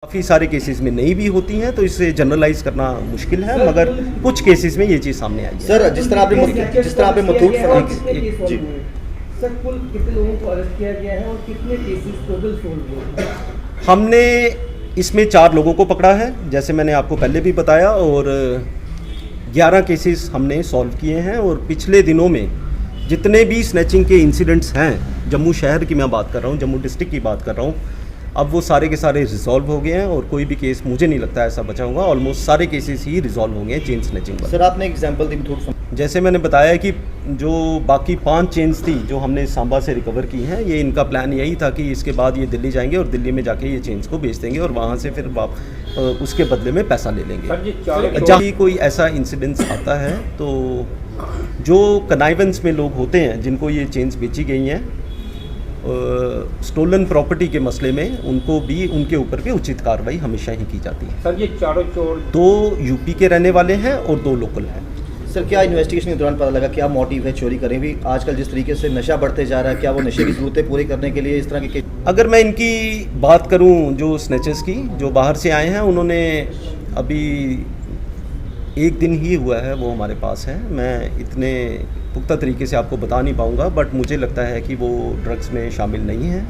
काफ़ी सारे केसेस में नहीं भी होती हैं, तो इसे जनरलाइज करना मुश्किल है, मगर कुछ केसेस में ये चीज़ सामने आई है। सर जिस तरह आपने मुथूट जी सर, कुल कितने लोगों को अरेस्ट किया गया है और कितने केसेस टोटल सोल्व हुए? हमने इसमें 4 लोगों को पकड़ा है, जैसे मैंने आपको पहले भी बताया, और 11 केसेस हमने सॉल्व किए हैं। और पिछले दिनों में जितने भी स्नैचिंग के इंसिडेंट्स हैं, जम्मू शहर की मैं बात कर रहा हूँ, जम्मू डिस्ट्रिक्ट की बात कर रहा हूँ, अब वो सारे के सारे रिजॉल्व हो गए हैं और कोई भी केस मुझे नहीं लगता ऐसा बचा होगा। ऑलमोस्ट सारे केसेस ही रिजॉल्व होंगे हैं चेन स्नैचिंग पर। सर आपने एग्जांपल दी थोड़ा, जैसे मैंने बताया कि जो बाकी 5 चेन्स थी जो हमने सांबा से रिकवर की हैं, ये इनका प्लान यही था कि इसके बाद ये दिल्ली जाएंगे और दिल्ली में जाके ये चेन्स को बेच देंगे और वहाँ से फिर उसके बदले में पैसा ले लेंगे। जब भी कोई ऐसा इंसिडेंस आता है तो जो कनाइवेंस में लोग होते हैं जिनको ये चेन्स बेची गई हैं, स्टोलन प्रॉपर्टी के मसले में उनको भी, उनके ऊपर भी उचित कार्रवाई हमेशा ही की जाती है। सर ये चारों चोर 2 यूपी के रहने वाले हैं और 2 लोकल हैं। सर क्या इन्वेस्टिगेशन के दौरान पता लगा क्या मोटिव है चोरी करें? भी आजकल जिस तरीके से नशा बढ़ते जा रहा है, क्या वो नशे की ज़रूरतें पूरी करने के लिए इस तरह के? अगर मैं इनकी बात करूं, जो स्नैचर्स की, जो बाहर से आए हैं, उन्होंने अभी 1 दिन ही हुआ है वो हमारे पास है। मैं इतने पुख्ता तरीके से आपको बता नहीं पाऊंगा, बट मुझे लगता है कि वो ड्रग्स में शामिल नहीं है,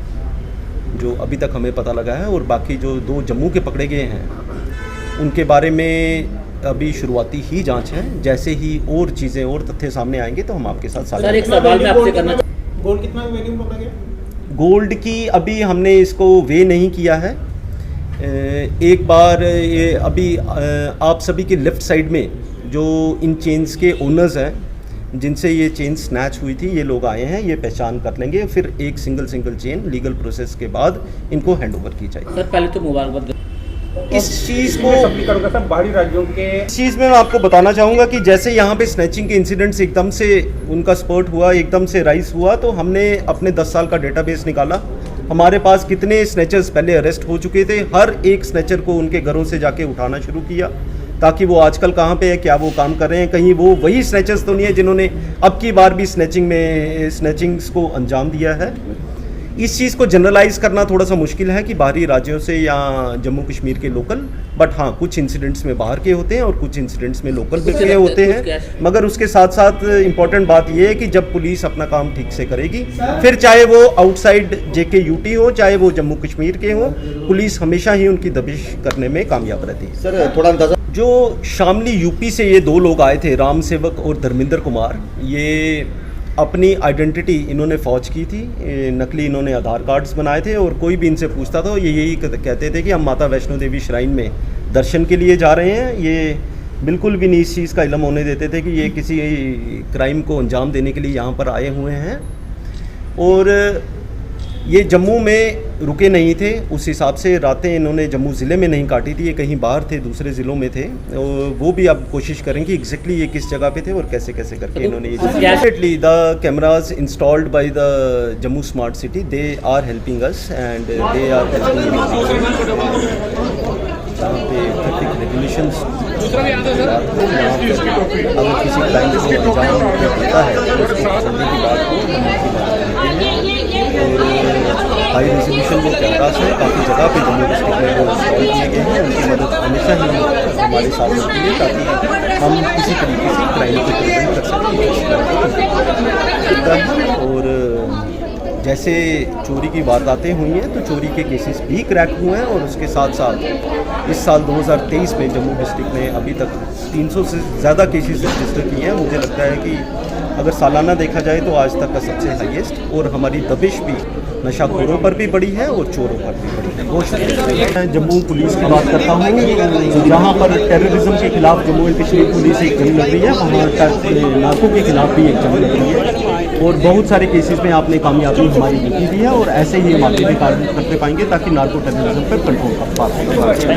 जो अभी तक हमें पता लगा है। और बाकी जो 2 जम्मू के पकड़े गए हैं उनके बारे में अभी शुरुआती ही जांच है। जैसे ही और चीज़ें और तथ्य सामने आएंगे तो हम आपके साथ साझा एक सवाल मैं आपसे करना गोल्ड कितना वैल्यू पकड़ा गया? गोल्ड की अभी हमने इसको वे नहीं किया है। एक बार ये अभी आप सभी के लेफ़्ट साइड में जो इन चेन्स के ओनर्स हैं जिनसे ये चेन स्नैच हुई थी, ये लोग आए हैं, ये पहचान कर लेंगे, फिर एक सिंगल चेन लीगल प्रोसेस के बाद इनको हैंडओवर की जाएगी। सर पहले तो मुबारकबाद इस चीज़ को सर बाहरी राज्यों के इस चीज़ में मैं आपको बताना चाहूँगा कि जैसे यहाँ पे स्नैचिंग के इंसिडेंट्स एकदम से उनका स्पर्ट हुआ, एकदम से राइज हुआ, तो हमने अपने 10 साल का डेटाबेस निकाला। हमारे पास कितने स्नैचर्स पहले अरेस्ट हो चुके थे, हर एक स्नैचर को उनके घरों से जाके उठाना शुरू किया ताकि वो आजकल कहाँ पे है, क्या वो काम कर रहे हैं, कहीं वो वही स्नैचर्स तो नहीं है जिन्होंने अब की बार भी स्नैचिंग्स को अंजाम दिया है। इस चीज़ को जनरलाइज करना थोड़ा सा मुश्किल है कि बाहरी राज्यों से या जम्मू कश्मीर के लोकल, बट हाँ कुछ इंसिडेंट्स में बाहर के होते हैं और कुछ इंसिडेंट्स में लोकल के होते हैं। मगर उसके साथ साथ इम्पॉर्टेंट बात यह है कि जब पुलिस अपना काम ठीक से करेगी, फिर चाहे वो आउटसाइड JK UT हो, चाहे वो जम्मू कश्मीर के हों, पुलिस हमेशा ही उनकी दबिश करने में कामयाब रहती है। सर थोड़ा अंदाजा, जो शामली UP से ये 2 लोग आए थे, राम सेवक और धर्मेंद्र कुमार, ये अपनी आइडेंटिटी इन्होंने फौज की थी, नकली इन्होंने आधार कार्ड्स बनाए थे और कोई भी इनसे पूछता था ये यही कहते थे कि हम माता वैष्णो देवी श्राइन में दर्शन के लिए जा रहे हैं। ये बिल्कुल भी नहीं इस चीज़ का इल्म होने देते थे कि ये किसी क्राइम को अंजाम देने के लिए यहाँ पर आए हुए हैं। और ये जम्मू में रुके नहीं थे, उस हिसाब से रातें इन्होंने जम्मू ज़िले में नहीं काटी थी, ये कहीं बाहर थे, दूसरे ज़िलों में थे। और वो भी अब कोशिश करेंगे एग्जैक्टली ये किस जगह पे थे और कैसे कैसे करके इन्होंने ये। Definitely the cameras installed by the Jammu smart city, they are helping us and they are helping जहाँ पे ट्रैफिक रेगुलेशंस अगर किसी क्राइम को अंजाम देता है तो उसको पकड़ने की बात हो, हाई रेजोल्यूशन जो कैमरास हैं काफ़ी जगह पे जम्मू डिस्ट्रिक्ट में वो इंस्टॉल किए गए हैं, उनकी मदद हमेशा ही हमारे साथ होती है ताकि हम किसी तरीके से क्राइम को प्रिवेंट कर सकें। और जैसे चोरी की वारदातें हुई हैं तो चोरी के केसेस भी क्रैक हुए हैं और उसके साथ साथ इस साल 2023 में जम्मू डिस्ट्रिक्ट में अभी तक 300 से ज़्यादा केसेस रजिस्टर किए हैं। मुझे लगता है कि अगर सालाना देखा जाए तो आज तक का सबसे हाईएस्ट, और हमारी दबिश भी नशाखोरों पर भी बढ़ी है और चोरों पर भी बढ़ी है। बहुत शुक्रिया। मैं जम्मू पुलिस की बात करता हूँ, जहाँ पर टेररिज्म के खिलाफ जम्मू एंड कश्मीर पुलिस एक जंग लग रही है, वहाँ नार्को के खिलाफ भी एक जंग लग रही है और बहुत सारे केसेस में आपने कामयाबी हमारी देखी भी है और ऐसे ही हम आगे भी कार्य करते पाएंगे ताकि नार्को टेररिज्म पर कंट्रोल पा सकें।